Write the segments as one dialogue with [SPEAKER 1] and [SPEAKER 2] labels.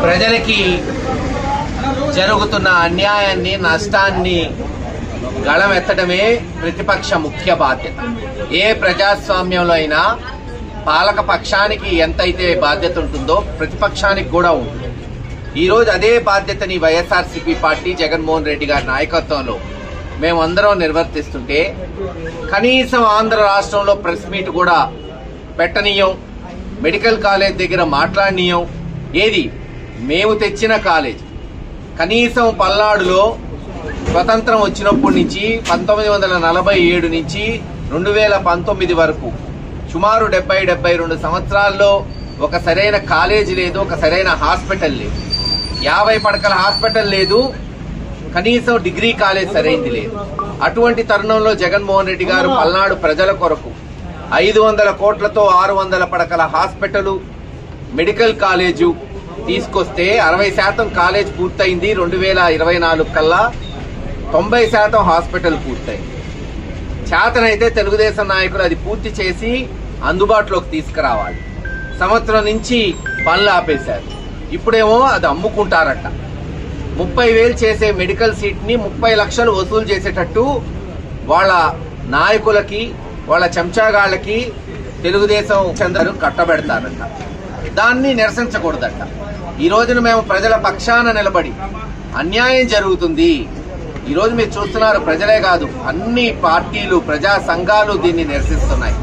[SPEAKER 1] ప్రజలకి జరుగుతున్న అన్యాయాన్ని నష్టాన్ని గళమెత్తడమే ప్రతిపక్ష ముఖ్య బాధ్యత. ఏ ప్రజాస్వామ్యంలో అయినా పాలక పక్షానికి ఎంతైతే బాధ్యత ఉంటుందో ప్రతిపక్షానికి కూడా ఉంటుంది. ఈరోజు అదే బాధ్యతని వైఎస్ఆర్సీపీ పార్టీ జగన్మోహన్ రెడ్డి గారి నాయకత్వంలో మేమందరం నిర్వర్తిస్తుంటే కనీసం ఆంధ్ర రాష్ట్రంలో ప్రెస్ మీట్ కూడా పెట్టనీయం, మెడికల్ కాలేజ్ దగ్గర మాట్లాడనీయం. ఏది మేము తెచ్చిన కాలేజ్ కనీసం పల్నాడులో స్వతంత్రం వచ్చినప్పటి నుంచి 1947 నుంచి 2019 వరకు సుమారు 70-72 సంవత్సరాల్లో ఒక సరైన కాలేజ్ లేదు, ఒక సరైన హాస్పిటల్ లేదు. 50 పడకల హాస్పిటల్ లేదు, కనీసం డిగ్రీ కాలేజ్ సరైనది లేదు. అటువంటి తరుణంలో జగన్మోహన్ రెడ్డి గారు పల్నాడు ప్రజల కొరకు 500 కోట్లతో 600 పడకల హాస్పిటల్, మెడికల్ కాలేజు తీసుకొస్తే 60% కాలేజ్ పూర్తయింది. 2024 కల్లా 90% హాస్పిటల్ పూర్తయింది. చేతనైతే తెలుగుదేశం నాయకులు అది పూర్తి చేసి అందుబాటులోకి తీసుకురావాలి. సంవత్సరం నుంచి పనులు ఆపేశారు. ఇప్పుడేమో అది అమ్ముకుంటారట. 30,000 చేసే మెడికల్ సీట్ ని 30 లక్షలు వసూలు చేసేటట్టు వాళ్ళ నాయకులకి, వాళ్ళ చెంచాగాళ్ళకి తెలుగుదేశం చంద్రులు కట్టబెడతారట. దాన్ని నిరసించకూడదట. ఈ రోజున మేము ప్రజల పక్షాన నిలబడి అన్యాయం జరుగుతుంది. ఈ రోజు మీరు చూస్తున్నారు, ప్రజలే కాదు అన్ని పార్టీలు, ప్రజా సంఘాలు దీన్ని నిరసిస్తున్నాయి.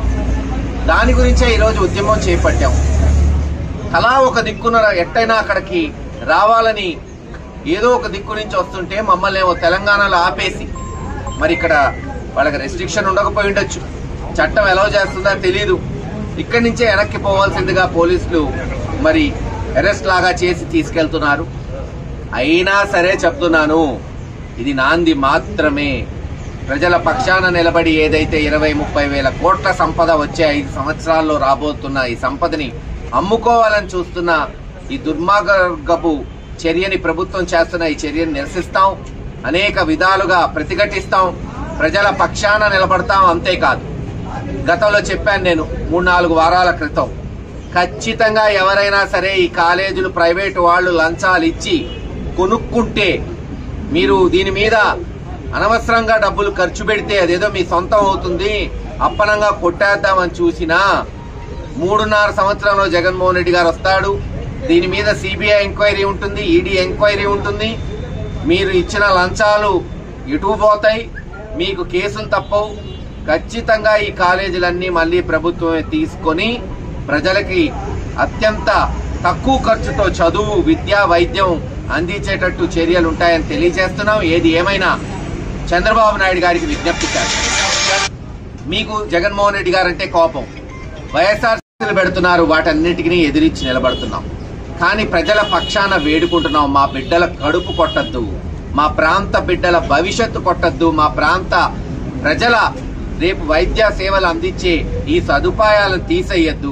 [SPEAKER 1] దాని గురించే ఈరోజు ఉద్యమం చేపట్టాం. అలా ఒక దిక్కున ఎట్టయినా అక్కడికి రావాలని ఏదో ఒక దిక్కు నుంచి వస్తుంటే మమ్మల్ని ఏమో తెలంగాణలో ఆపేసి, మరి ఇక్కడ వాళ్ళకి రెస్ట్రిక్షన్ ఉండకపోయి ఉండొచ్చు, చట్టం ఎలా చేస్తుందో తెలీదు, ఇక్కడి నుంచే వెనక్కి పోవాల్సిందిగా పోలీసులు మరి అరెస్ట్ లాగా చేసి తీసుకెళ్తున్నారు. అయినా సరే చెప్తున్నాను, ఇది నాంది మాత్రమే. ప్రజల పక్షాన నిలబడి ఏదైతే 20-30 వేల కోట్ల సంపద వచ్చే 5 సంవత్సరాల్లో రాబోతున్న ఈ సంపదని అమ్ముకోవాలని చూస్తున్న ఈ దుర్మార్గపు చర్యని ప్రభుత్వం చేస్తున్న ఈ చర్యని నిరసిస్తాం. అనేక విధాలుగా ప్రతిఘటిస్తాం. ప్రజల పక్షాన నిలబడతాం. అంతేకాదు, గతంలో చెప్పాను నేను 3-4 వారాల క్రితం, ఖచ్చితంగా ఎవరైనా సరే ఈ కాలేజీలు ప్రైవేటు వాళ్ళు లంచాలు ఇచ్చి కొనుక్కుంటే, మీరు దీని మీద అనవసరంగా డబ్బులు ఖర్చు పెడితే అదేదో మీ సొంతం అవుతుంది, అప్పనంగా కొట్టేద్దామని చూసినా 3.5 సంవత్సరంలో జగన్మోహన్ రెడ్డి గారు వస్తాడు. దీని మీద సిబిఐ ఎంక్వైరీ ఉంటుంది, ఈడీ ఎంక్వైరీ ఉంటుంది. మీరు ఇచ్చిన లంచాలు ఇటు పోతాయి, మీకు కేసులు తప్పవు. ఖచ్చితంగా ఈ కాలేజీలన్నీ మళ్లీ ప్రభుత్వమే తీసుకొని ప్రజలకి అత్యంత తక్కువ ఖర్చుతో చదువు, విద్య, వైద్యం అందించేటట్టు చర్యలు ఉంటాయని తెలియజేస్తున్నాం. ఏది ఏమైనా చంద్రబాబు నాయుడు గారికి విజ్ఞప్తి చేస్తాం. మీకు జగన్మోహన్ రెడ్డి గారంటే కోపం, వైఎస్ఆర్సీపీలు పెడుతున్నారు, వాటన్నిటికీ ఎదిరించి నిలబడుతున్నాం. కానీ ప్రజల పక్షాన వేడుకుంటున్నాం, మా బిడ్డల కడుపు కొట్టద్దు, మా ప్రాంత బిడ్డల భవిష్యత్తు కొట్టద్దు, మా ప్రాంత ప్రజల రేపు వైద్య సేవలు అందించే ఈ సదుపాయాలను తీసేయద్దు.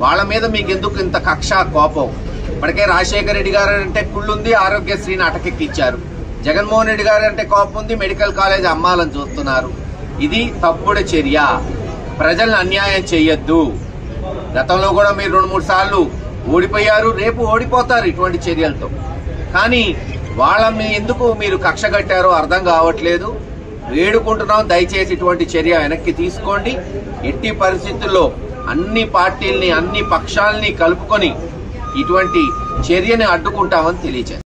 [SPEAKER 1] వాళ్ళ మీద మీకు ఎందుకు ఇంత కక్ష, కోపం? ఇప్పటికే రాజశేఖర రెడ్డి గారు అంటే కుళ్ళుంది, ఆరోగ్యశ్రీని అటకెక్కిచ్చారు. జగన్మోహన్ రెడ్డి గారు అంటే కోపం ఉంది, మెడికల్ కాలేజ్ అమ్మాలని చూస్తున్నారు. ఇది తప్పుడు చర్య. ప్రజలను అన్యాయం చేయొద్దు. గతంలో కూడా మీరు 2-3 సార్లు ఓడిపోయారు, రేపు ఓడిపోతారు ఇటువంటి చర్యలతో. కానీ వాళ్ళని ఎందుకు మీరు కక్ష కట్టారో అర్థం కావట్లేదు. వేడుకుంటున్నాం, దయచేసి ఇటువంటి చర్య వెనక్కి తీసుకోండి. ఎట్టి పరిస్థితుల్లో అన్ని పార్టీల్ని, అన్ని పక్షాలని కలుపుకొని ఇటువంటి చర్యని అడ్డుకుంటామని తెలియజేస్తాం.